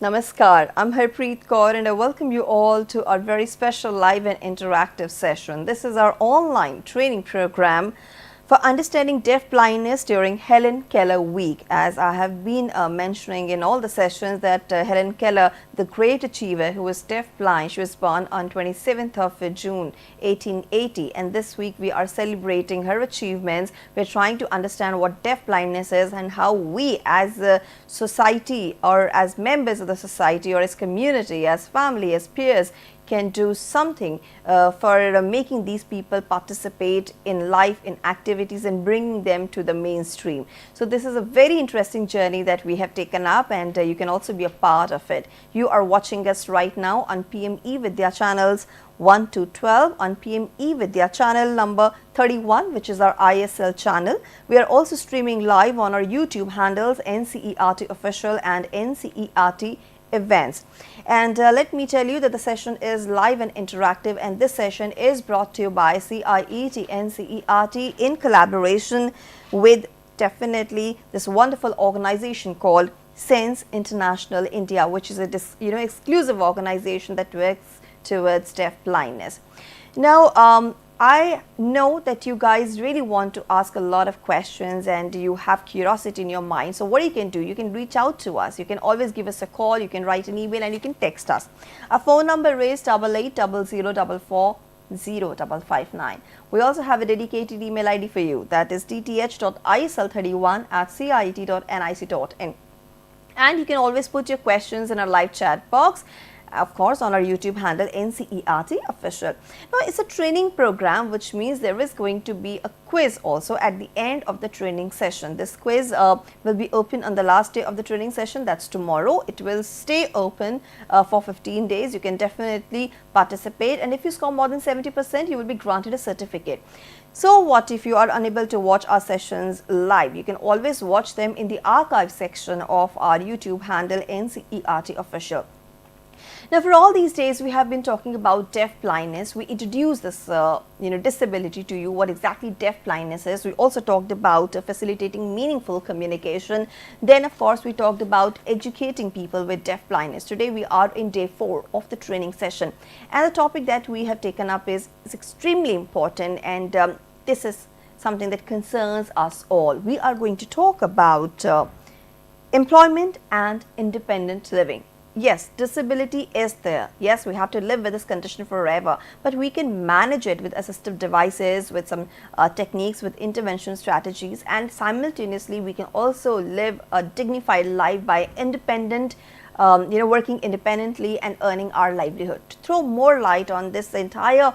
Namaskar, I'm Harpreet Kaur and I welcome you all to our very special live and interactive session. This is our online training program for understanding deaf blindness during Helen Keller Week. As I have been mentioning in all the sessions that Helen Keller, the great achiever who was deaf blind, she was born on 27th of June 1880, and this week we are celebrating her achievements. We're trying to understand what deaf blindness is and how we as a society or as members of the society or as community, as family, as peers can do something for making these people participate in life, in activities and bringing them to the mainstream. So this is a very interesting journey that we have taken up, and you can also be a part of it. You are watching us right now on PM eVidya channels 1 to 12, on PM eVidya channel number 31, which is our ISL channel. We are also streaming live on our YouTube handles NCERT Official and NCERT Events. And let me tell you that the session is live and interactive, and this session is brought to you by CIET NCERT in collaboration with definitely this wonderful organization called Sense International India, which is a exclusive organization that works towards deaf blindness. Now, I know that you guys really want to ask a lot of questions and you have curiosity in your mind. So what you can do, you can reach out to us. You can always give us a call, you can write an email and you can text us. Our phone number is 8800440559. We also have a dedicated email ID for you, that is dth.isl31@ciet.nic.in. And you can always put your questions in our live chat box, of course, on our YouTube handle NCERT Official. Now, it's a training program, which means there is going to be a quiz also at the end of the training session. This quiz will be open on the last day of the training session, that's tomorrow. It will stay open for 15 days. You can definitely participate, and if you score more than 70%, you will be granted a certificate. So what if you are unable to watch our sessions live? You can always watch them in the archive section of our YouTube handle NCERT Official. Now, for all these days, we have been talking about deaf blindness. We introduced this, disability to you, what exactly deaf blindness is. We also talked about facilitating meaningful communication. Then, of course, we talked about educating people with deaf blindness. Today, we are in day 4 of the training session. And the topic that we have taken up is extremely important, and this is something that concerns us all. We are going to talk about employment and independent living. Yes, disability is there. Yes, we have to live with this condition forever, but we can manage it with assistive devices, with some techniques, with intervention strategies, and simultaneously we can also live a dignified life by independent, working independently and earning our livelihood. To throw more light on this entire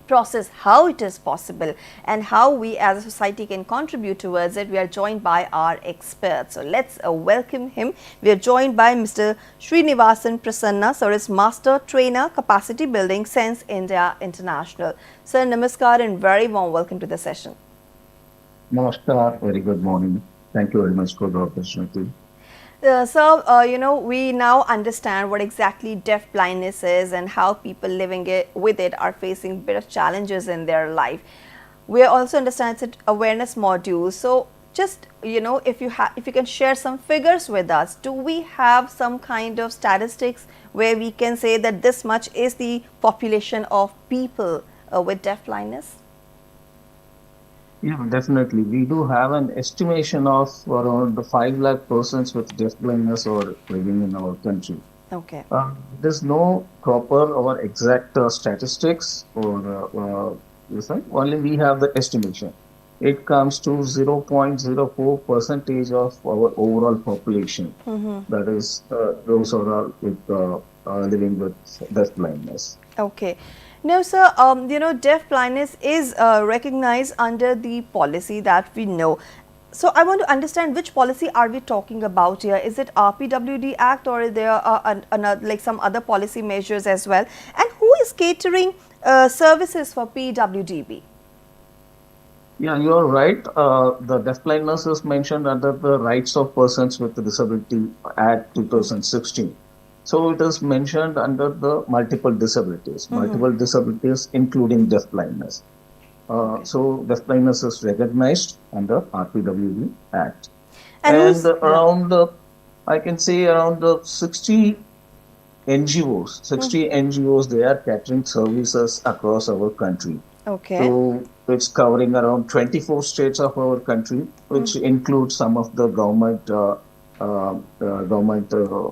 process, how it is possible and how we as a society can contribute towards it, we are joined by our experts. So let's welcome him. We are joined by Mr. Srinivasan Prasannan, Sir, is Master Trainer, Capacity Building, Sense India International. Sir, namaskar and very warm welcome to the session. Namaskar, very good morning. Thank you very much for the opportunity. We now understand what exactly deaf blindness is and how people living with it are facing a bit of challenges in their life. We also understand it's an awareness module. So just, if you can share some figures with us, do we have some kind of statistics where we can say that this much is the population of people with deaf blindness? Yeah, definitely. We do have an estimation of around 5 lakh persons with deaf blindness or living in our country. Okay. There's no proper or exact statistics or only we have the estimation. It comes to 0.04% of our overall population. That is, those who are living with deaf blindness. Okay. Now, sir, deaf blindness is recognized under the policy that we know. So, I want to understand which policy are we talking about here? Is it RPWD Act or there are like some other policy measures as well? And who is catering services for PWDB? Yeah, you are right. The deaf blindness is mentioned under the Rights of Persons with Disability Act 2016. So it is mentioned under the multiple disabilities, including deaf blindness. So deaf blindness is recognized under RPWD Act. And around I can say around 60 NGOs, 60 NGOs, they are catering services across our country. Okay. So it's covering around 24 states of our country, which includes some of the government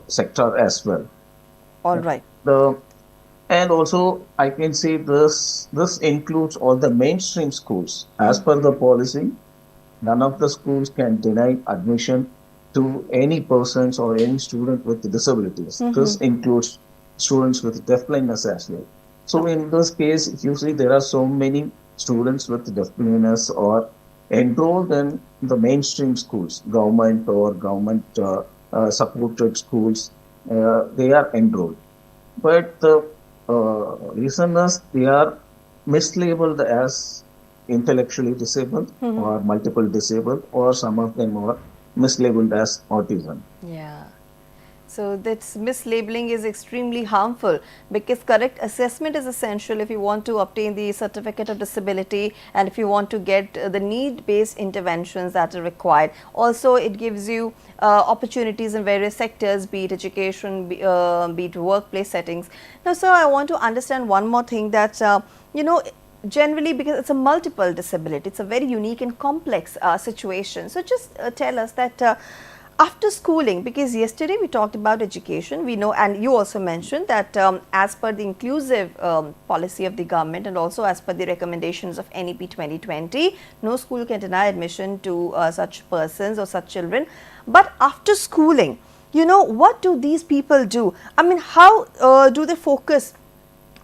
sector as well. All right. The and also I can say this includes all the mainstream schools. As per the policy, none of the schools can deny admission to any persons or any student with disabilities. This includes students with deafblindness as well. So in this case, if you see there are so many students with deafblindness or enrolled in the mainstream schools, government or government supported schools, they are enrolled. But the reason is they are mislabeled as intellectually disabled or multiple disabled, or some of them are mislabeled as autism. Yeah. So this mislabeling is extremely harmful, because correct assessment is essential if you want to obtain the certificate of disability and if you want to get the need-based interventions that are required. Also, it gives you opportunities in various sectors, be it education, be it workplace settings. Now, sir, I want to understand one more thing, that you know, generally, because it's a multiple disability, it's a very unique and complex situation. So just tell us that after schooling, because yesterday we talked about education, we know, and you also mentioned that as per the inclusive policy of the government and also as per the recommendations of NEP 2020, no school can deny admission to such persons or such children. But after schooling, you know, what do these people do? I mean, how do they focus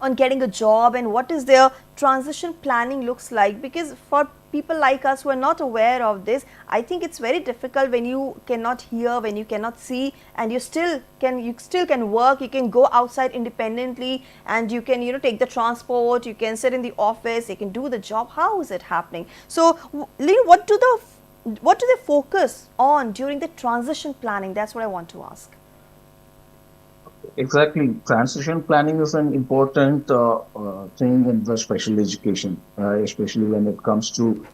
on getting a job, and what is their transition planning looks like? Because for people like us who are not aware of this, I think it's very difficult when you cannot hear, when you cannot see, and you still can work, you can go outside independently, and you can, you know, take the transport, you can sit in the office, you can do the job. How is it happening? So what do they focus on during the transition planning? That's what I want to ask. Exactly. Transition planning is an important thing in the special education, especially when it comes to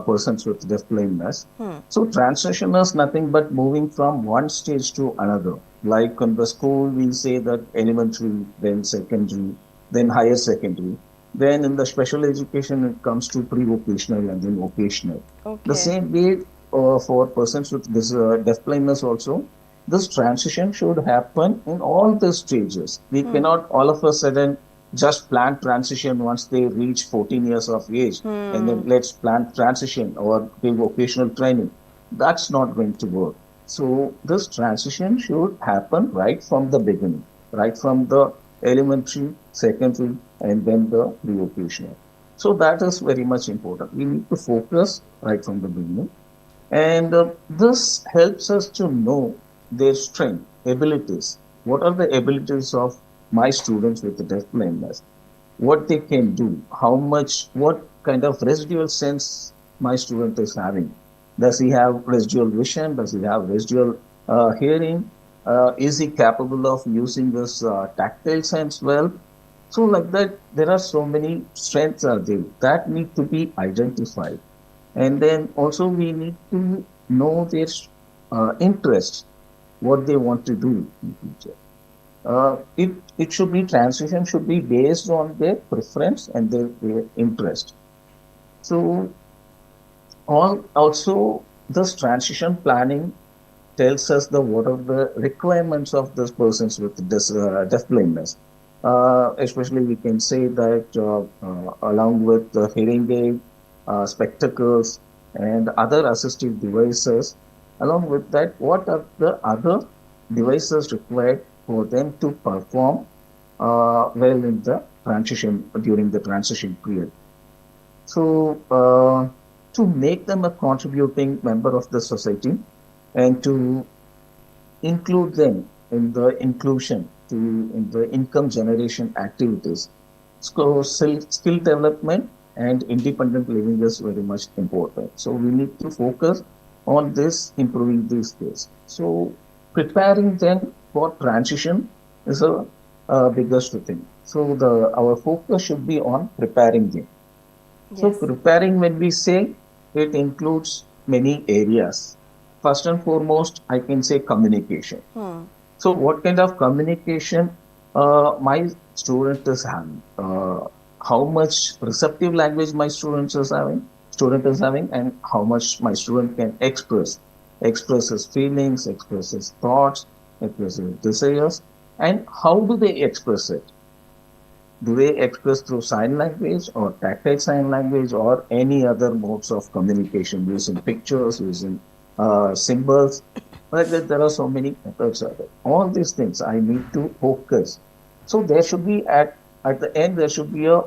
persons with deafblindness. So, transition is nothing but moving from one stage to another. Like in the school, we say that elementary, then secondary, then higher secondary. Then in the special education, it comes to pre-vocational and then vocational. The Okay. same way for persons with this deafblindness also, this transition should happen in all the stages. We cannot all of a sudden just plan transition once they reach 14 years of age and then let's plan transition or give vocational training. That's not going to work. So this transition should happen right from the beginning, right from the elementary, secondary, and then the pre-vocational. So that is very much important. We need to focus right from the beginning, and this helps us to know their strength, abilities. What are the abilities of my students with the deaf blindness? What they can do? How much? What kind of residual sense my student is having? Does he have residual vision? Does he have residual hearing? Is he capable of using this tactile sense well? So, like that, there are so many strengths are there that need to be identified, and then also we need to know their interests, what they want to do in future. It should be transition should be based on their preference and their interest. So also this transition planning tells us the what are the requirements of those persons with this deafblindness. Especially, we can say that along with the hearing aid, spectacles, and other assistive devices, along with that, what are the other devices required for them to perform well in the transition during the transition period? So, to make them a contributing member of the society and to include them in the inclusion to in the income generation activities. So skill development and independent living is very much important. So we need to focus on this, improving these skills. So preparing them for transition is a biggest thing. So our focus should be on preparing them. So Yes. preparing, when we say, it includes many areas. first and foremost, I can say communication. So, what kind of communication my student is having? How much receptive language my student is having, and how much my student can express his feelings, express his thoughts, express his desires, and how do they express it? Do they express through sign language or tactile sign language or any other modes of communication using pictures, using symbols? Like that, there are so many methods of it. All these things I need to focus. So there should be at the end there should be a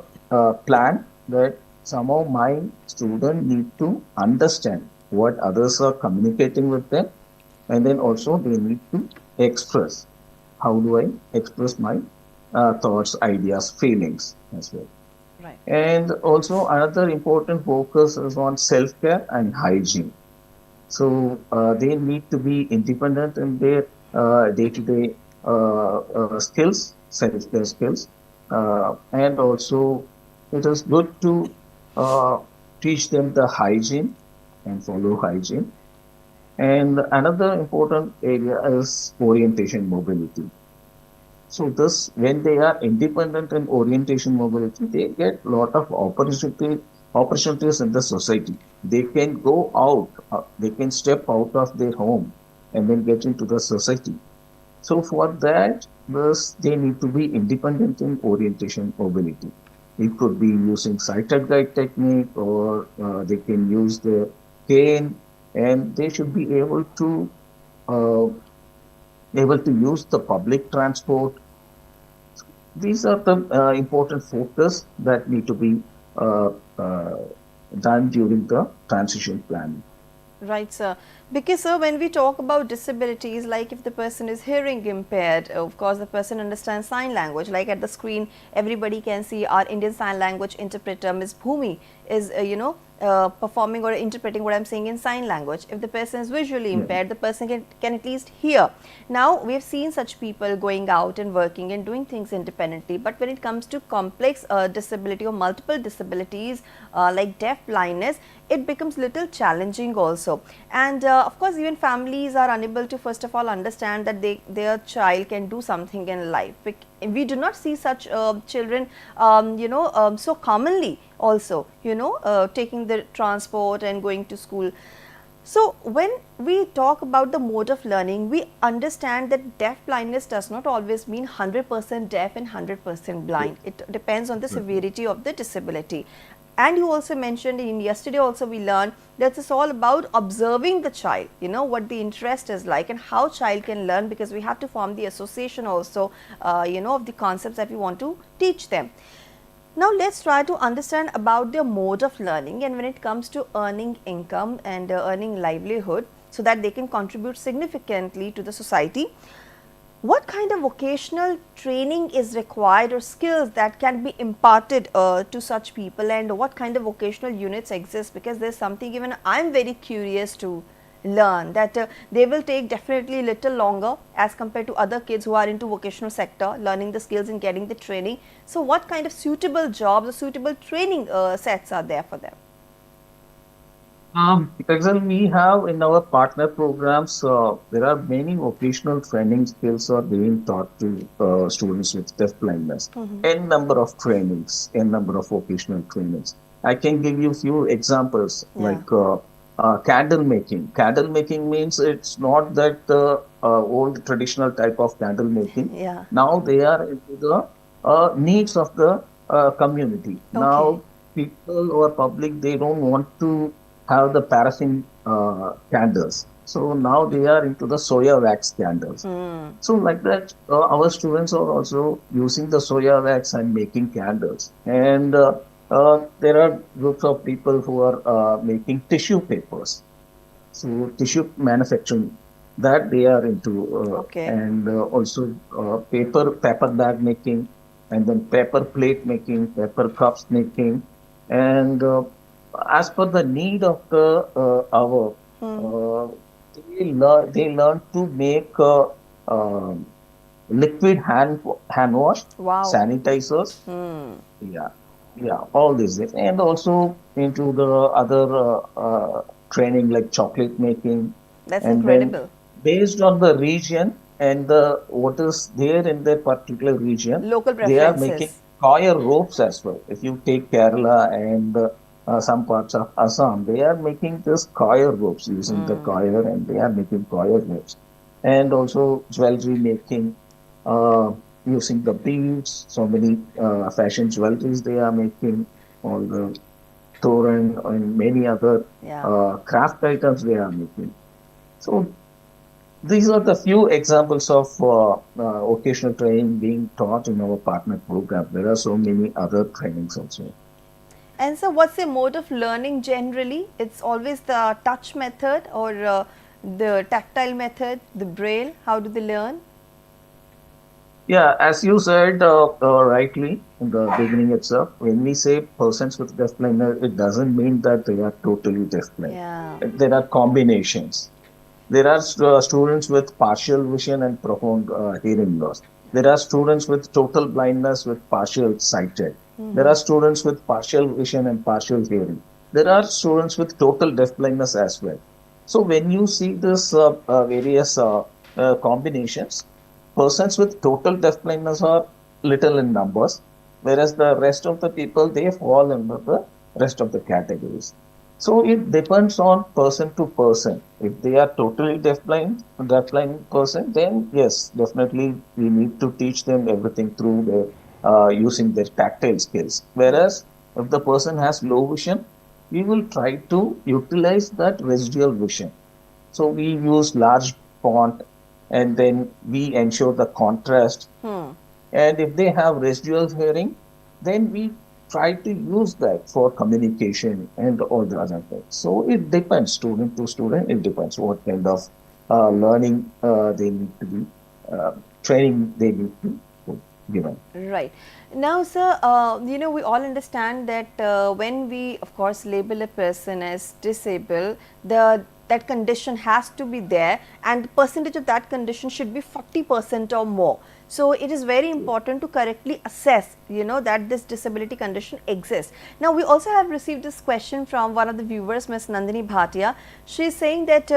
plan that somehow my student need to understand what others are communicating with them, and then also they need to express. How do I express my thoughts, ideas, feelings as well? Right. And also another important focus is on self-care and hygiene. So they need to be independent in their day-to-day skills, self-care skills, and also it is good to uh, teach them the hygiene and follow hygiene. And another important area is orientation mobility. So this, when they are independent in orientation mobility, they get lot of opportunities in the society. They can go out, they can step out of their home and then get into the society. So for that, this they need to be independent in orientation mobility. It could be using sighted guide technique, or they can use the cane, and they should be uh, able to use the public transport. These are the important focus that need to be uh, uh, done during the transition planning. Right, sir. Because, sir, when we talk about disabilities, like if the person is hearing impaired, of course, the person understands sign language. Like at the screen, everybody can see our Indian Sign Language interpreter, Ms. Bhumi, is, performing or interpreting what I'm saying in sign language. If the person is visually Yeah. impaired, the person can at least hear. Now, we have seen such people going out and working and doing things independently. But when it comes to complex disability or multiple disabilities like deaf blindness, it becomes little challenging also. And of course, even families are unable to first of all understand that their child can do something in life. We do not see such children so commonly also, taking the transport and going to school. So when we talk about the mode of learning, we understand that deaf blindness does not always mean 100% deaf and 100% blind. It depends on the severity of the disability. And you also mentioned in yesterday also we learned that it's all about observing the child, what the interest is like and how child can learn, because we have to form the association also, of the concepts that we want to teach them. Now let's try to understand about their mode of learning, and when it comes to earning income and earning livelihood so that they can contribute significantly to the society, what kind of vocational training is required or skills that can be imparted to such people, and what kind of vocational units exist? Because there's something even I'm very curious to learn, that they will take definitely little longer as compared to other kids who are into vocational sector learning the skills and getting the training. So what kind of suitable jobs or suitable training sets are there for them? Example, we have in our partner programs, there are many vocational training skills are being taught to students with deaf blindness. N number of trainings, N number of vocational trainings. I can give you few examples Yeah. like candle making. Candle making means it's not that old traditional type of candle making. Yeah. Now they are into the needs of the community. Okay. Now people or public, they don't want to have the paraffin candles. So now they are into the soya wax candles. So like that, our students are also using the soya wax and making candles. And there are groups of people who are making tissue papers. So tissue manufacturing, that they are into, Okay. and also paper bag making, and then paper plate making, paper cups making, and as per the need of the hour, uh, they learn to make um, liquid hand wash, Wow. sanitizers, yeah, yeah, all these things, and also into the other training like chocolate making, That's And then incredible. based on the region and the what is there in that particular region, Local they are making preferences. coir ropes as well. If you take Kerala and some parts of Assam, they are making this coir ropes using the coir, and they are making coir ropes. And also jewelry making uh, using the beads, so many fashion jewelries they are making, all the toran and many other Yeah. craft items they are making. So these are the few examples of vocational training being taught in our partner program. There are so many other trainings also. And so, what's the mode of learning generally? It's always the touch method or the tactile method, the braille. How do they learn? Yeah, as you said rightly in the beginning itself, when we say persons with deaf blindness, it doesn't mean that they are totally deaf blind. Yeah. There are combinations. There are students with partial vision and profound hearing loss. There are students with total blindness with partial sighted. There are students with partial vision and partial hearing. There are students with total deaf blindness as well. So when you see this various combinations, persons with total deaf blindness are little in numbers, whereas the rest of the people they fall under the rest of the categories. So it depends on person to person. If they are totally deaf blind person, then yes, definitely we need to teach them everything through the using their tactile skills. Whereas if the person has low vision, we will try to utilize that residual vision. So we use large font, and then we ensure the contrast. And if they have residual hearing, then we try to use that for communication and all the other things. So it depends, student to student, it depends what kind of learning they need to be, training they need to be given. Right. Now, sir, we all understand that when we, of course, label a person as disabled, that condition has to be there, and the percentage of that condition should be 40% or more. So it is very important to correctly assess, that this disability condition exists. Now, we also have received this question from one of the viewers, Ms. Nandini Bhatia. She is saying that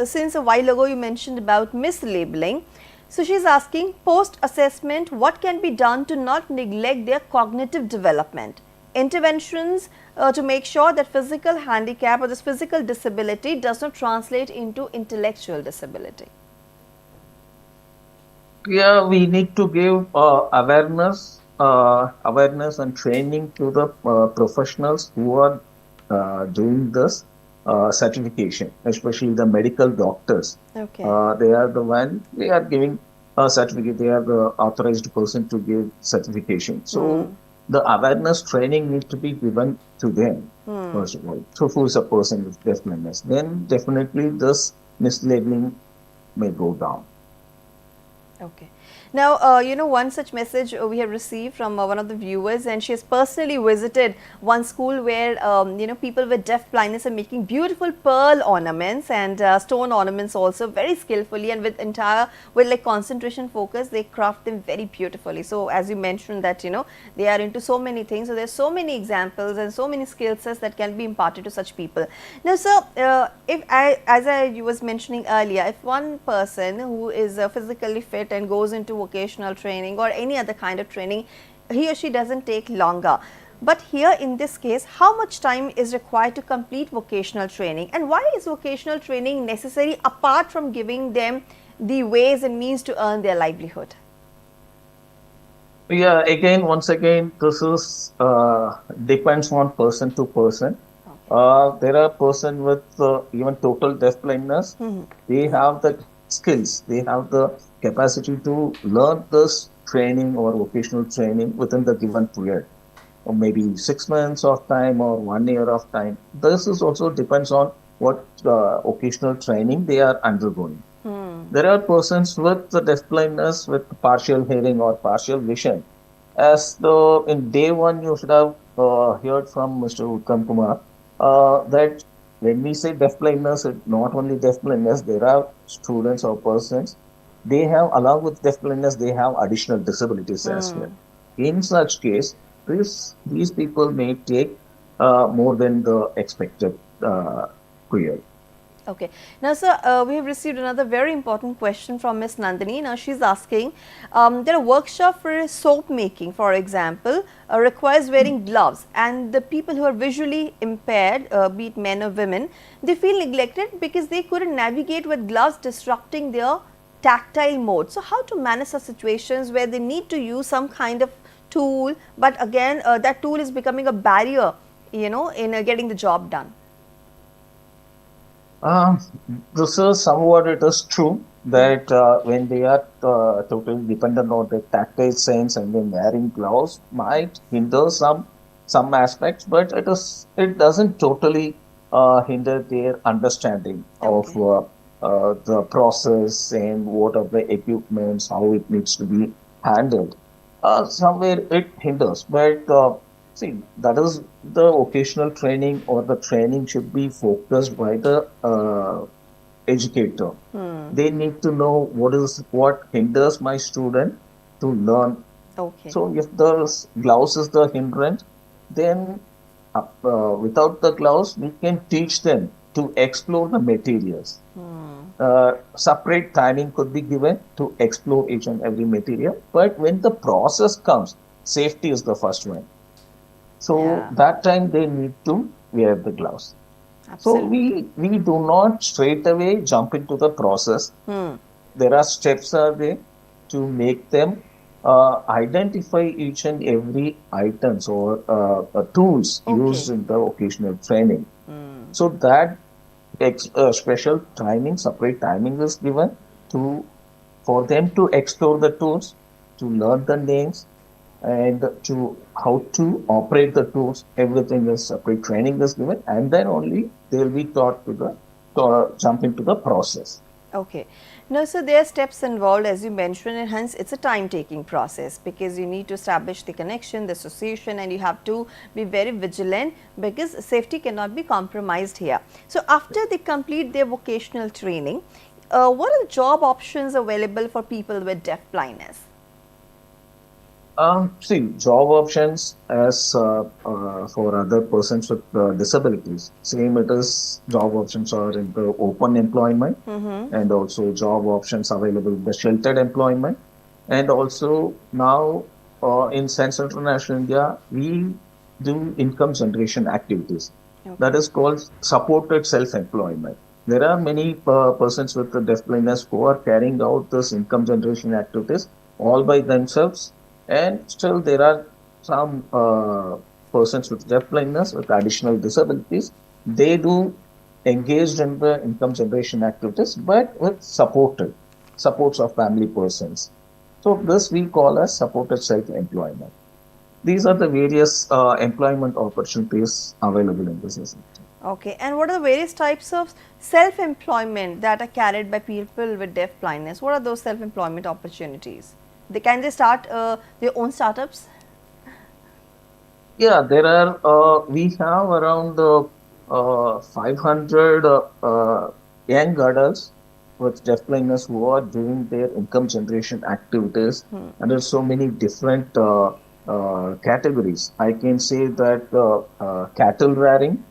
since a while ago you mentioned about mislabeling. So she is asking, post assessment, what can be done to not neglect their cognitive development? Interventions to make sure that physical handicap or this physical disability does not translate into intellectual disability. Yeah, we need to give awareness and training to the professionals who are doing this certification, especially the medical doctors. Okay. They are the one, they are giving a certificate, they are the authorized person to give certification. So the awareness training needs to be given to them, first of all. So who is a person with deaf blindness? Then definitely this mislabeling may go down. Okay. Now, one such message we have received from one of the viewers, and she has personally visited one school where, people with deaf blindness are making beautiful pearl ornaments and stone ornaments also very skillfully, and with like concentration focus, they craft them very beautifully. So, as you mentioned that, they are into so many things. So, there's so many examples and so many skill sets that can be imparted to such people. Now, sir, as I was mentioning earlier, if one person who is physically fit and goes into vocational training or any other kind of training, he or she doesn't take longer. But here in this case, how much time is required to complete vocational training, and why is vocational training necessary apart from giving them the ways and means to earn their livelihood? Yeah, once again, this is depends on person to person. There are person with even total deaf blindness. They have the skills, they have the capacity to learn this training or vocational training within the given period, or maybe 6 months of time or 1 year of time. This is also depends on what vocational training they are undergoing. There are persons with the deaf blindness with partial hearing or partial vision. As though in day one, you should have heard from Mr. Uttam Kumar that when we say deaf blindness, not only deaf blindness, there are students or persons, they have, along with deaf blindness, they have additional disabilities as well. In such case, these people may take more than the expected period. Okay. Now, sir, we have received another very important question from Miss Nandini. Now, she's asking, that a workshop for soap making, for example, requires wearing gloves, and the people who are visually impaired, be it men or women, they feel neglected because they couldn't navigate with gloves, disrupting their tactile mode. So, how to manage such situations where they need to use some kind of tool, but again, that tool is becoming a barrier, you know, in getting the job done? Uh, this is somewhat it is true that when they are totally dependent on the tactile sense and then wearing gloves might hinder some aspects, but it doesn't totally hinder their understanding of Okay. the process and what are the equipments, how it needs to be handled. Somewhere it hinders, but see, that is the vocational training or the training should be focused by the educator. They need to know what hinders my student to learn. Okay. So if the gloves is the hindrance, then without the gloves, we can teach them to explore the materials. Separate timing could be given to explore each and every material. But when the process comes, safety is the first one. So Yeah, that time they need to wear the gloves. So absolutely. we do not straight away jump into the process. There are steps are there to make them identify each and every items or tools used Okay. in the occasional training. So that special timing, separate timing is given to for them to explore the tools, to learn the names, and to how to operate the tools. Everything is separate training is given, and then only they will be taught to jump into the process. Okay. Now, so there are steps involved as you mentioned, and hence it's a time taking process because you need to establish the connection, the association, and you have to be very vigilant because safety cannot be compromised here. So, after they complete their vocational training, what are the job options available for people with deaf blindness? See, job options as for other persons with disabilities, same it is job options are in the open employment and also job options available in the sheltered employment. And also now in Sense International India, we do income generation activities. That Okay. is called supported self-employment. There are many persons with the deaf blindness who are carrying out this income generation activities all by themselves, and still there are some persons with deaf blindness with additional disabilities. They do engaged in the income generation activities, but with supports of family persons. So this we call as supported self-employment. These are the various employment opportunities available in the society. Okay. And what are the various types of self employment that are carried by people with deaf blindness? What are those self employment opportunities? Can they start their own startups? Yeah, there are, we have around 500 young adults with deaf blindness who are doing their income generation activities under so many different categories. I can say that cattle rearing.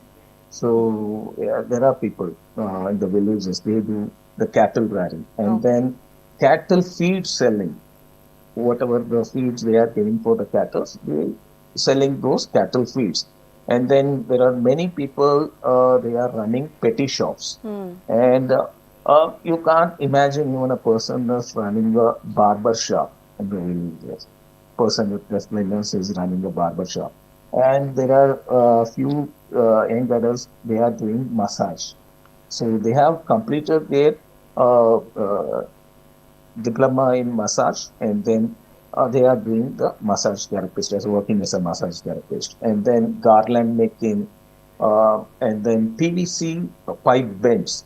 So yeah, there are people in the villages, they do the cattle rearing. And Okay. then cattle feed selling, whatever the feeds they are giving for the cattle, they selling those cattle feeds. And then there are many people, they are running petty shops. And you can't imagine even a person is running a barber shop in the villages. Person with breast blindness is running a barber shop. And there are a few young adults, they are doing massage. So they have completed their diploma in massage, and then they are doing the massage therapist as working as a massage therapist, and then garland making, and then PVC pipe bends.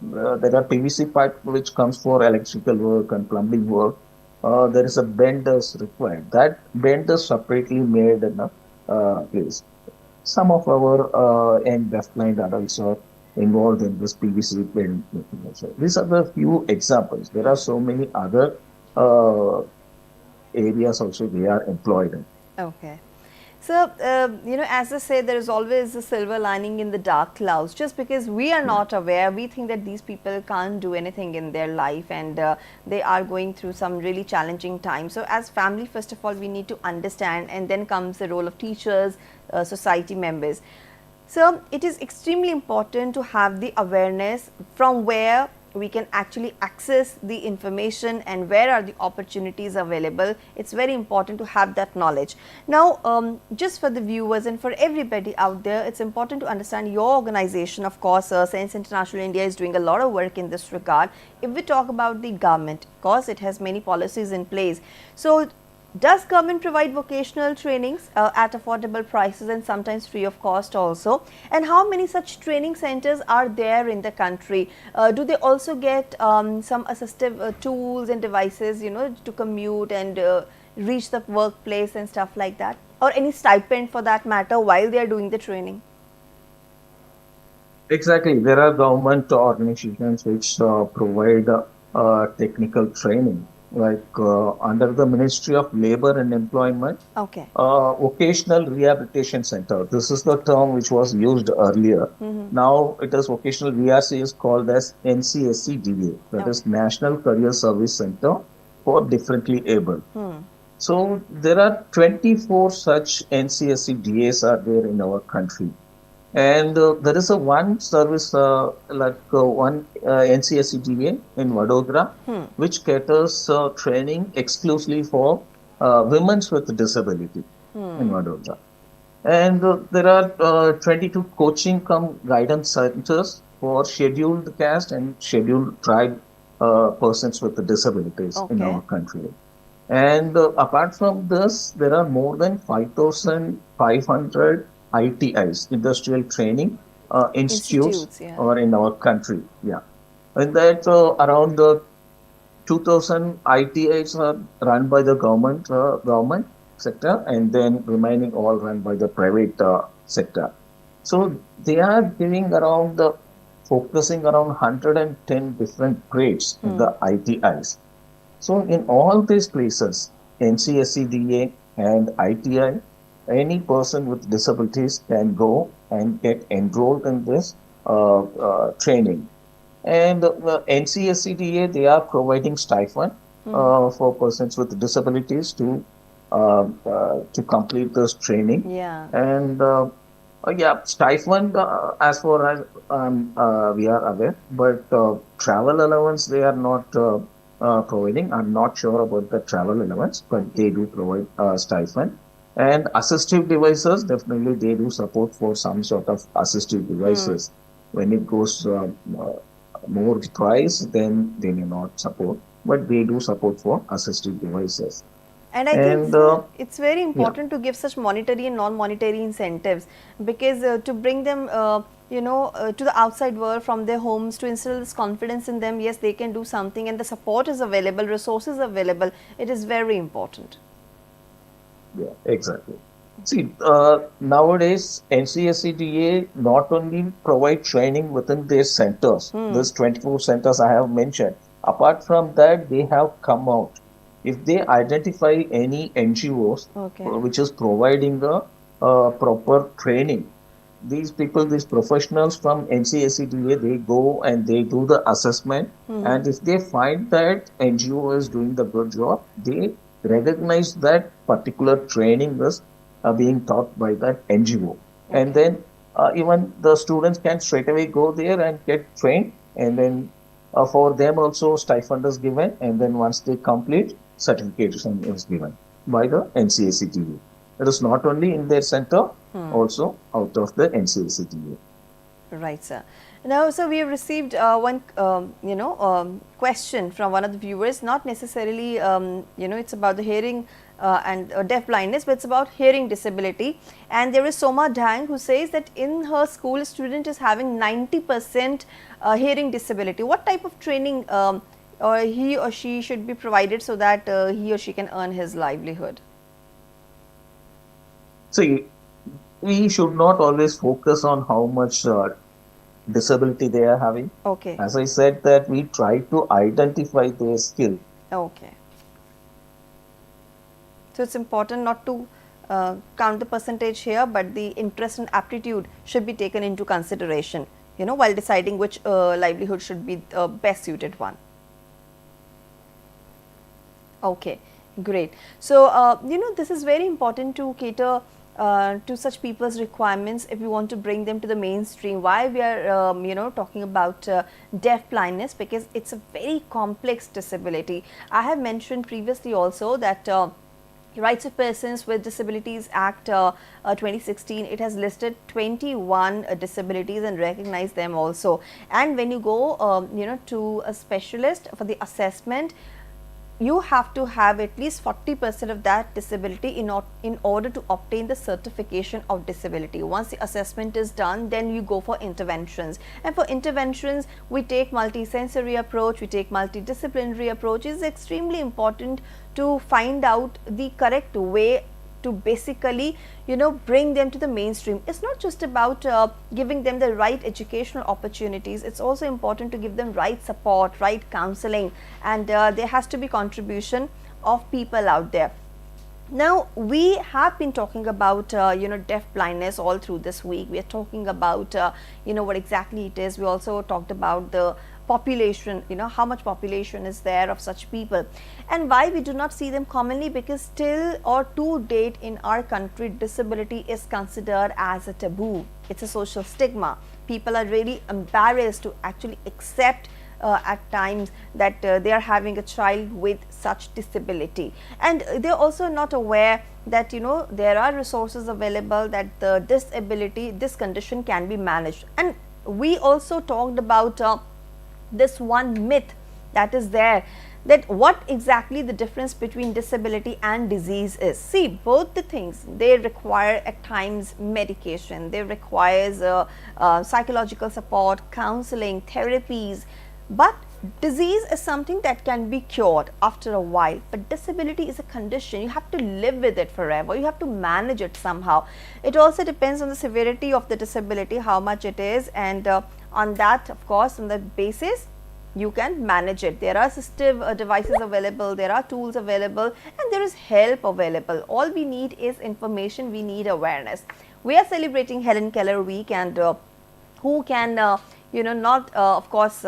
There are PVC pipe which comes for electrical work and plumbing work. There is a benders required. That benders separately made in a place. Some of our young deafblind adults are involved in this PVC bend making also. These are the few examples. There are so many other uh, areas also they are employed in. Okay. So, as I say, there is always a silver lining in the dark clouds. Just because we are not aware, we think that these people can't do anything in their life, and they are going through some really challenging times. So, as family, first of all, we need to understand, and then comes the role of teachers, society members. So, it is extremely important to have the awareness from where we can actually access the information and where are the opportunities available. It's very important to have that knowledge. Now, just for the viewers and for everybody out there, it's important to understand your organization. Of course, Sense International India is doing a lot of work in this regard. If we talk about the government, of course, it has many policies in place. So, does government provide vocational trainings at affordable prices and sometimes free of cost also? And how many such training centers are there in the country? Do they also get some assistive tools and devices, to commute and reach the workplace and stuff like that? Or any stipend for that matter while they are doing the training? Exactly. There are government organizations which provide technical training, like under the Ministry of Labor and Employment, Okay. Vocational Rehabilitation Center. This is the term which was used earlier. Now it is vocational VRC is called as NCSCDA, that is Okay. National Career Service Center for Differently Able. So there are 24 such NCSCDAs are there in our country. And there is a one service, one NCSETA in Vadodara, which caters training exclusively for women with disability in Vadodara. And there are 22 coaching cum guidance centers for scheduled caste and scheduled tribe persons with disabilities in Okay. our country. And apart from this, there are more than 5,500 ITIs, industrial training institutes, Institutes, yeah. or in our country. Yeah. And that around 2,000 ITIs are run by the government sector, and then remaining all run by the private sector. So they are giving around focusing around 110 different grades in the ITIs. So in all these places, NCSCDA and ITI, any person with disabilities can go and get enrolled in this training. And NCSCDA, they are providing stipend for persons with disabilities to complete this training. Yeah. And yeah, stipend as far as we are aware, but travel allowance they are not providing. I'm not sure about the travel allowance, but they do provide stipend. And assistive devices, definitely they do support for some sort of assistive devices. When it goes more price, then they may not support, but they do support for assistive devices. And I think, And sir, it's very yeah. important to give such monetary and non-monetary incentives, because to bring them, to the outside world from their homes, to instill this confidence in them, yes, they can do something, and the support is available, resources available. It is very important. Yeah, exactly. See, nowadays NCSCDA not only provide training within their centers, these 24 centers I have mentioned. Apart from that, they have come out. If they identify any NGOs Okay. which is providing the proper training, these people, these professionals from NCSCDA, they go and they do the assessment. And if they find that NGO is doing the good job, they recognize that particular training is being taught by that NGO. And then even the students can straight away go there and get trained. And then for them also stipend is given. And then once they complete, certification is given by the NCSCTA. It is not only in their center, also out of the NCSCTA. Right, sir. Now, so we have received one, question from one of the viewers. Not necessarily, it's about the hearing and deaf blindness, but it's about hearing disability. And there is Soma Dang who says that in her school, a student is having 90% hearing disability. What type of training or he or she should be provided so that he or she can earn his livelihood? See, we should not always focus on how much disability they are having. Okay. As I said, that we try to identify their skill. Okay. So it's important not to count the percentage here, but the interest and aptitude should be taken into consideration, you know, while deciding which livelihood should be the best suited one. Okay, great. So, you know, this is very important to cater to such people's requirements if we want to bring them to the mainstream. Why we are, you know, talking about deaf blindness, because it's a very complex disability. I have mentioned previously also that Rights of Persons with Disabilities Act 2016, it has listed 21 disabilities and recognized them also. And when you go, you know, to a specialist for the assessment, you have to have at least 40% of that disability in order to obtain the certification of disability. Once the assessment is done, then you go for interventions, and for interventions we take multisensory approach, we take multidisciplinary approach. It is extremely important to find out the correct way to basically, you know, bring them to the mainstream. It's not just about giving them the right educational opportunities, it's also important to give them right support, right counseling, and there has to be contribution of people out there. Now, we have been talking about, you know, deaf blindness all through this week. We are talking about, you know, what exactly it is. We also talked about the population, you know, how much population is there of such people, and why we do not see them commonly, because still or to date in our country, disability is considered as a taboo. It's a social stigma. People are really embarrassed to actually accept at times that they are having a child with such disability, and they are also not aware that, you know, there are resources available, that the disability, this condition can be managed. And we also talked about this one myth that is there, that what exactly the difference between disability and disease is. See, both the things, they require at times medication, they requires psychological support, counseling, therapies, but disease is something that can be cured after a while, but disability is a condition. You have to live with it forever, you have to manage it somehow. It also depends on the severity of the disability, how much it is, and on that, of course, on that basis, you can manage it. There are assistive devices available, there are tools available, and there is help available. All we need is information, we need awareness. We are celebrating Helen Keller Week, and who can, you know, not, of course,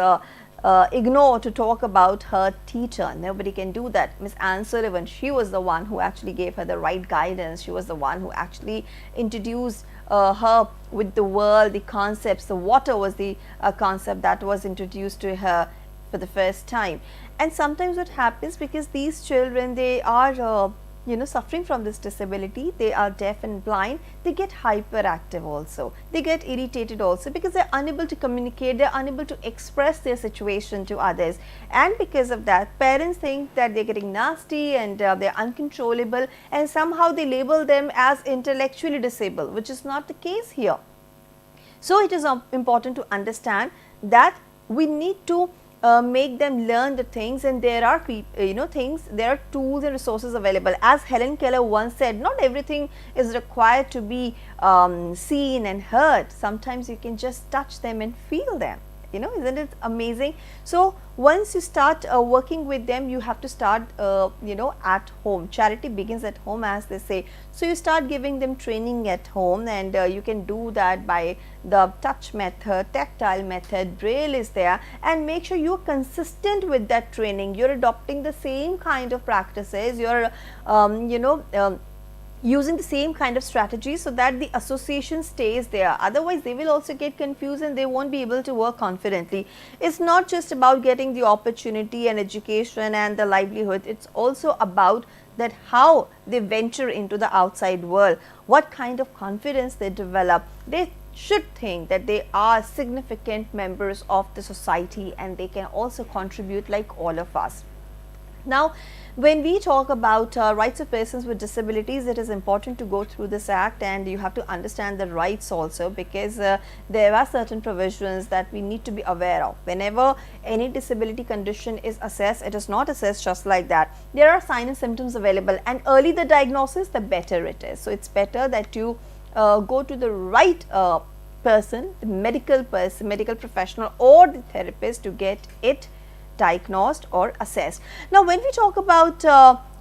ignore to talk about her teacher. Nobody can do that. Miss Anne Sullivan, she was the one who actually gave her the right guidance. She was the one who actually introduced her with the world, the concepts. The water was the concept that was introduced to her for the first time. And sometimes what happens, because these children, they are you know, suffering from this disability, they are deaf and blind, they get hyperactive also, they get irritated also, because they are unable to communicate, they are unable to express their situation to others, and because of that, parents think that they are getting nasty and they are uncontrollable, and somehow they label them as intellectually disabled, which is not the case here. So, it is important to understand that we need to make them learn the things, and there are you know, things, there are tools and resources available. As Helen Keller once said, not everything is required to be seen and heard. Sometimes you can just touch them and feel them. You know, isn't it amazing? So, once you start working with them, you have to start, you know, at home. Charity begins at home, as they say. So, you start giving them training at home, and you can do that by the touch method, tactile method, braille is there, and make sure you are consistent with that training. You are adopting the same kind of practices, you are, you know, using the same kind of strategy, so that the association stays there. Otherwise, they will also get confused and they won't be able to work confidently. It's not just about getting the opportunity and education and the livelihood, it's also about that how they venture into the outside world, what kind of confidence they develop. They should think that they are significant members of the society, and they can also contribute like all of us. Now, when we talk about rights of persons with disabilities, it is important to go through this act, and you have to understand the rights also, because there are certain provisions that we need to be aware of. Whenever any disability condition is assessed, it is not assessed just like that. There are signs and symptoms available, and early the diagnosis, the better it is. So, it's better that you go to the right person, the medical person, medical professional, or the therapist to get it diagnosed or assessed. Now, when we talk about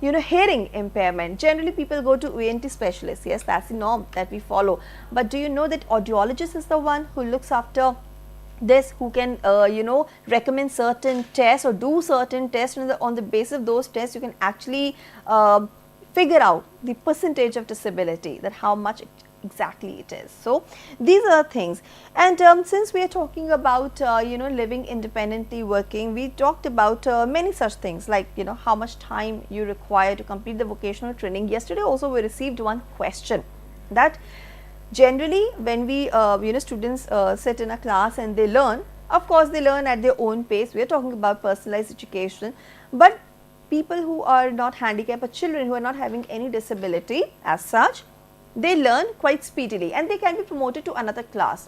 hearing impairment, generally people go to ENT specialists. Yes, that's the norm that we follow. But do you know that audiologist is the one who looks after this, who can recommend certain tests or do certain tests, and on the basis of those tests you can actually figure out the percentage of disability, that how much exactly it is. So these are things. And since we are talking about living independently, working, we talked about many such things, like how much time you require to complete the vocational training. Yesterday also we received one question that generally when we students sit in a class and they learn, of course they learn at their own pace. We are talking about personalized education, but people who are not handicapped or children who are not having any disability as such, they learn quite speedily and they can be promoted to another class.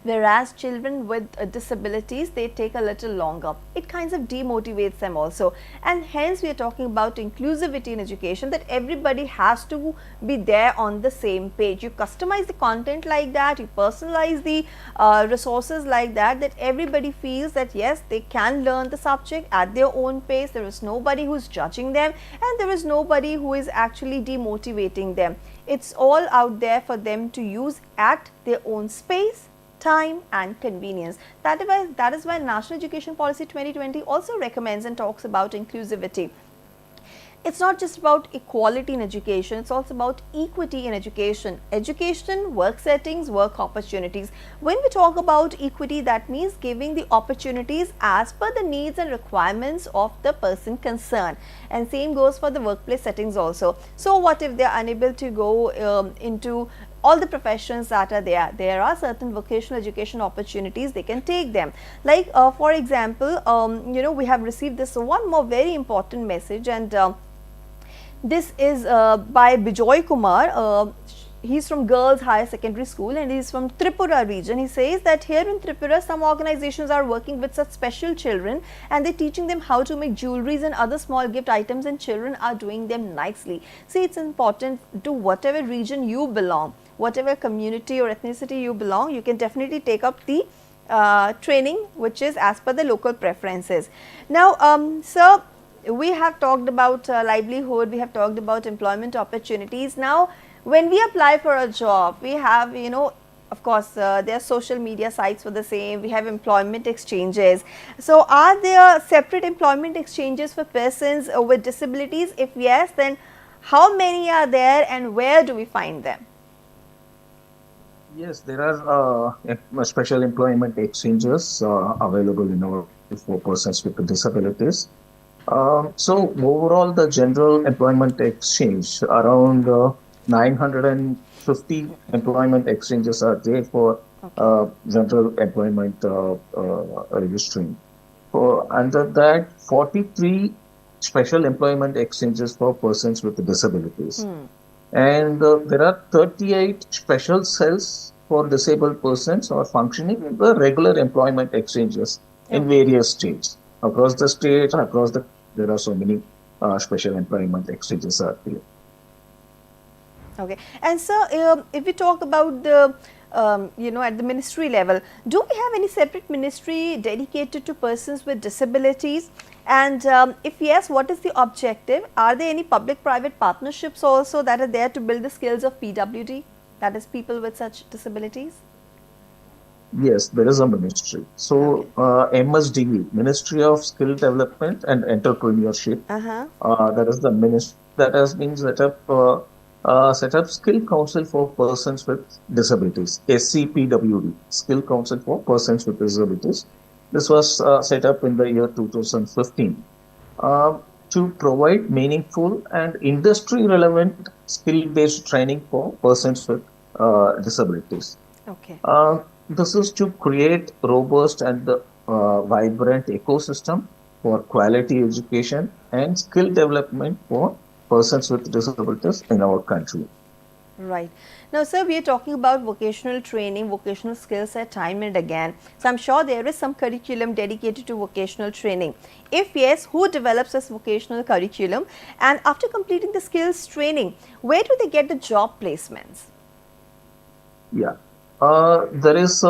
Whereas children with disabilities, they take a little longer. It kind of demotivates them also, and hence we are talking about inclusivity in education, that everybody has to be there on the same page. You customize the content like that, you personalize the resources like that, that everybody feels that yes, they can learn the subject at their own pace. There is nobody who is judging them and there is nobody who is actually demotivating them. It's all out there for them to use at their own space, time and convenience. That is why National Education Policy 2020 also recommends and talks about inclusivity. It's not just about equality in education, it's also about equity in education. Education, work settings, work opportunities. When we talk about equity, that means giving the opportunities as per the needs and requirements of the person concerned. And same goes for the workplace settings also. So what if they are unable to go into all the professions that are there? There are certain vocational education opportunities, they can take them. Like for example, we have received this one more very important message, and this is by Bijoy Kumar. He's from Girls Higher Secondary School and he's from Tripura region. He says that here in Tripura, some organizations are working with such special children and they're teaching them how to make jewelries and other small gift items, and children are doing them nicely. See, it's important to whatever region you belong, whatever community or ethnicity you belong, you can definitely take up the training which is as per the local preferences. Now, sir, we have talked about livelihood, we have talked about employment opportunities. Now, when we apply for a job, we have, of course, there are social media sites for the same, we have employment exchanges. So, are there separate employment exchanges for persons with disabilities? If yes, then how many are there and where do we find them? Yes, there are special employment exchanges available in our for persons with disabilities. So overall, the general employment exchange, around 950 employment exchanges are there for general employment registering. Under that, 43 special employment exchanges for persons with disabilities. And there are 38 special cells for disabled persons are functioning in the regular employment exchanges in various states. Across the states, there are so many special employment exchanges are there. Okay. And sir, if we talk about the, at the ministry level, do we have any separate ministry dedicated to persons with disabilities? And if yes, what is the objective? Are there any public-private partnerships also that are there to build the skills of PWD, that is people with such disabilities? Yes, there is a ministry. So, MSDE, Ministry of Skill Development and Entrepreneurship, that is the ministry that has been set up Skill Council for Persons with Disabilities, SCPWD, Skill Council for Persons with Disabilities. This was set up in the year 2015 to provide meaningful and industry-relevant skill-based training for persons with disabilities. Okay. This is to create robust and vibrant ecosystem for quality education and skill development for persons with disabilities in our country. Right. Now, sir, we are talking about vocational training, vocational skills at time and again. So, I'm sure there is some curriculum dedicated to vocational training. If yes, who develops this vocational curriculum? And after completing the skills training, where do they get the job placements? Yeah. There is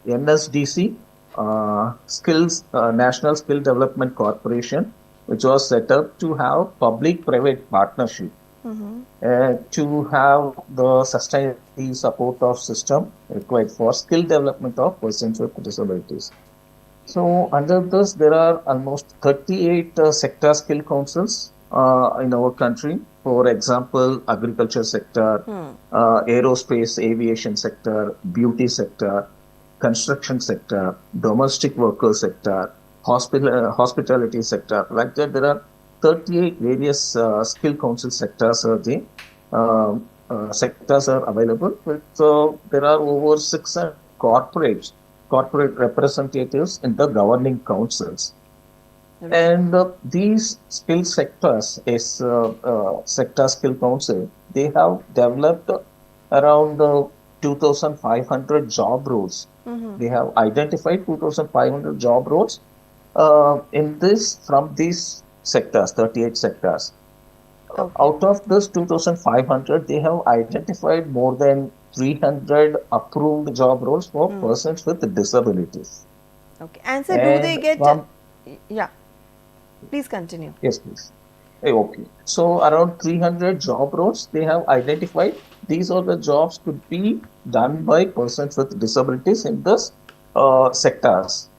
NSDC, National Skill Development Corporation, which was set up to have public-private partnership to have the sustainability support of system required for skill development of persons with disabilities. So under this, there are almost 38 sector skill councils in our country. For example, agriculture sector, aerospace, aviation sector, beauty sector, construction sector, domestic worker sector, hospitality sector. Like that, there are 38 various skill council sectors are the sectors are available. So there are over 600 corporate representatives in the governing councils. And these skill sectors is sector skill council. They have developed around 2,500 job roles. They have identified 2,500 job roles in this from these sectors, 38 sectors. Out of this 2,500, they have identified more than 300 approved job roles for persons with disabilities. Okay. And so do they get, yeah, please continue. Yes, please. Okay. So around 300 job roles they have identified. These are the jobs could be done by persons with disabilities in this sectors.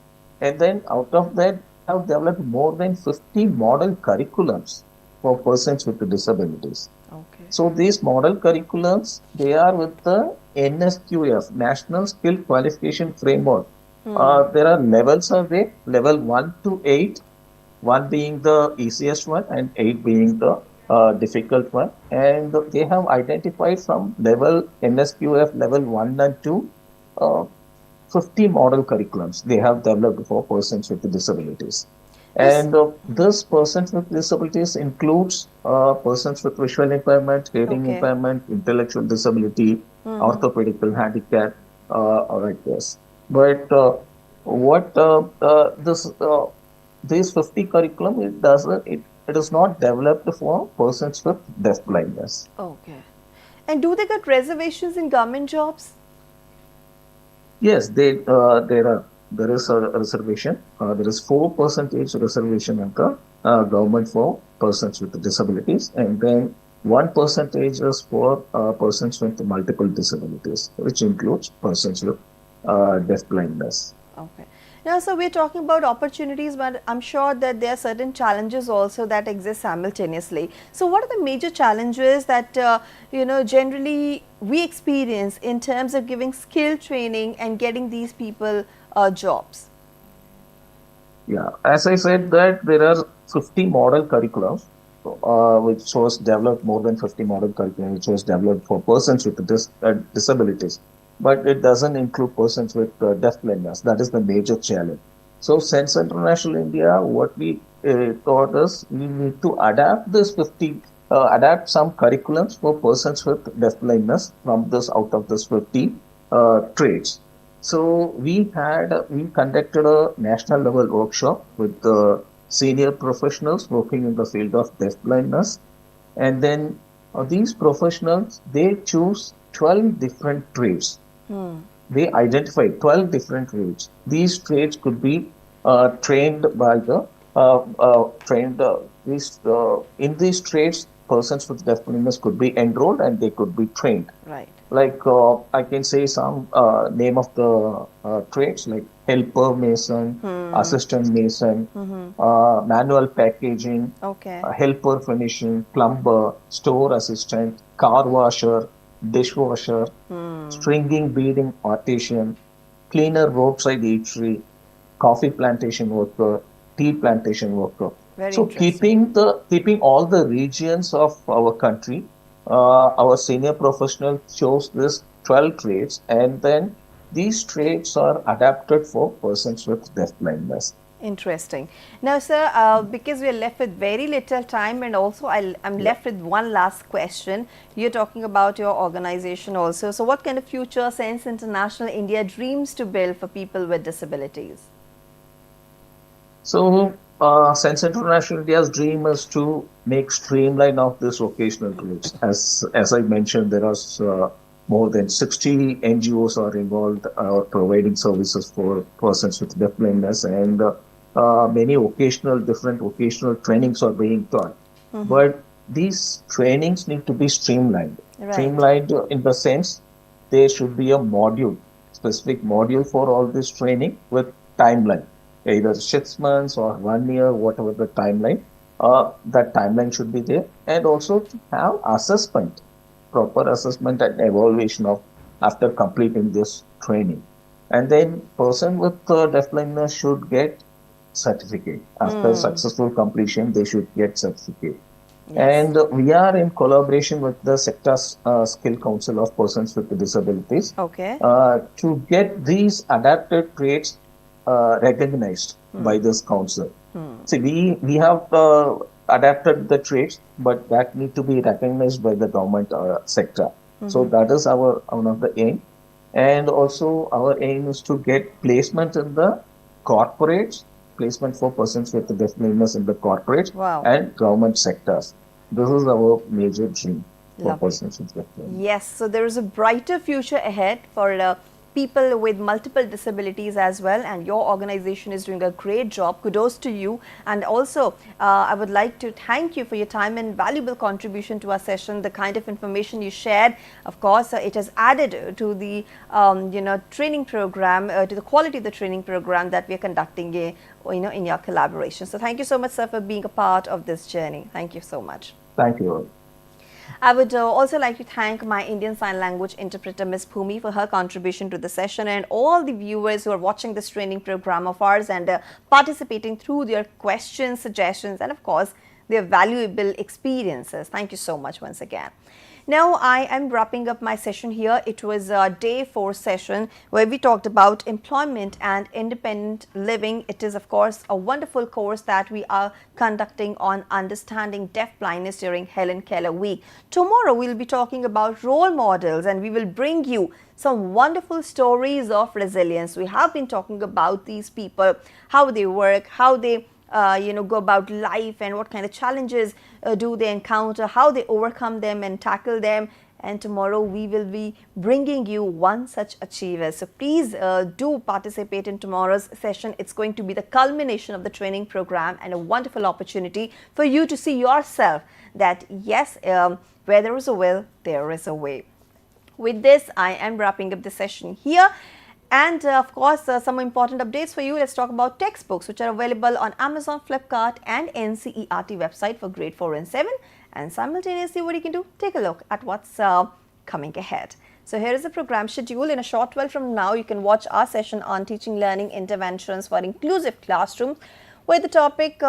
And then out of that, have developed more than 50 model curriculums for persons with disabilities. Okay. So these model curriculums, they are with the NSQF, National Skill Qualification Framework. There are levels of it, level 1 to 8, 1 being the easiest one and 8 being the difficult one. And they have identified from level NSQF level 1 and 2, 50 model curriculums they have developed for persons with disabilities. And this persons with disabilities includes persons with visual impairment, hearing impairment, intellectual disability, orthopedical handicap, like this. But what this 50 curriculum, it is not developed for persons with deafblindness. Okay. And do they get reservations in government jobs? Yes, there is a reservation. There is 4% reservation in the government for persons with disabilities, and then 1% is for persons with multiple disabilities, which includes persons with deafblindness. Okay. Now, so we're talking about opportunities, but I'm sure that there are certain challenges also that exist simultaneously. So what are the major challenges that, generally we experience in terms of giving skill training and getting these people jobs? Yeah, as I said that there are 50 model curriculums, which was developed, more than 50 model curriculum, which was developed for persons with disabilities. But it doesn't include persons with deafblindness. That is the major challenge. So, Sense International India, what we thought is we need to adapt this 50, adapt some curriculums for persons with deafblindness from this out of this 50 trades. So, we conducted a national level workshop with the senior professionals working in the field of deafblindness, and then these professionals, they choose 12 different trades. They identified 12 different trades. These trades could be trained by the in these trades, persons with deafblindness could be enrolled and they could be trained. Right. Like I can say some name of the trades like helper mason, assistant mason, manual packaging, helper finishing, plumber, store assistant, car washer, dishwasher, stringing, beading artisan, cleaner, roadside eatery, coffee plantation worker, tea plantation worker. So keeping all the regions of our country, our senior professional chose this 12 trades, and then these trades are adapted for persons with deafblindness. Interesting. Now, sir, because we are left with very little time, and also I'm left with one last question. You're talking about your organization also. So what kind of future Sense International India dreams to build for people with disabilities? So, Sense International India's dream is to make streamline of this vocational routes. As I mentioned, there are more than 60 NGOs are involved providing services for persons with deafblindness, and many different vocational trainings are being taught. But these trainings need to be streamlined. Right. Streamlined in the sense there should be a module, specific module for all this training with timeline, either 6 months or 1 year, whatever the timeline. That timeline should be there, and also to have assessment, proper assessment and evaluation of after completing this training. And then person with deafblindness should get certificate. After successful completion, they should get certificate. Yes. And we are in collaboration with the Sector Skill Council of Persons with Disabilities Okay. to get these adapted traits recognized by this council. See, we have adapted the traits, but that need to be recognized by the government sector. So that is our one of the aim. And also our aim is to get placement in the corporates, placement for persons with deafblindness in the corporates Wow. and government sectors. This is our major dream for Lovely. persons with deafblindness. Yes, so there is a brighter future ahead for people with multiple disabilities as well, and your organization is doing a great job. Kudos to you. And also, I would like to thank you for your time and valuable contribution to our session. The kind of information you shared, of course, it has added to the training program, to the quality of the training program that we are conducting, in your collaboration. So thank you so much, sir, for being a part of this journey. Thank you so much. Thank you. I would also like to thank my Indian Sign Language interpreter, Ms. Bhumi, for her contribution to the session, and all the viewers who are watching this training program of ours and participating through their questions, suggestions, and of course, their valuable experiences. Thank you so much once again. Now, I am wrapping up my session here. It was a day 4 session where we talked about employment and independent living. It is, of course, a wonderful course that we are conducting on understanding deafblindness during Helen Keller Week. Tomorrow, we'll be talking about role models, and we will bring you some wonderful stories of resilience. We have been talking about these people, how they work, how they go about life, and what kind of challenges do they encounter, how they overcome them and tackle them. And tomorrow we will be bringing you one such achiever. So please do participate in tomorrow's session. It's going to be the culmination of the training program and a wonderful opportunity for you to see yourself that yes, where there is a will, there is a way. With this, I am wrapping up the session here. And of course, some important updates for you. Let's talk about textbooks, which are available on Amazon, Flipkart and NCERT website for grade 4 and 7. And simultaneously, what you can do, take a look at what's coming ahead. So here is the program schedule. In a short while from now, you can watch our session on teaching learning interventions for inclusive classrooms, where the topic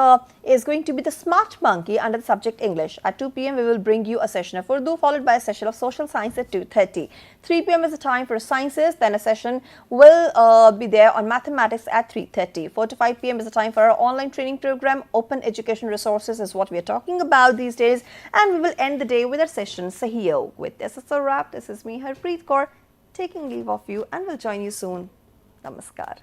is going to be the smart monkey under the subject English. At 2 p.m. we will bring you a session of Urdu, followed by a session of social science at 2:30. 3 p.m. is the time for sciences, then a session will be there on mathematics at 3:30. 4 to 5 p.m. is the time for our online training program. Open education resources is what we are talking about these days, and we will end the day with our session Sahyog. With this, it's a wrap. This is me, Harpreet Kaur, taking leave of you, and will join you soon. Namaskar.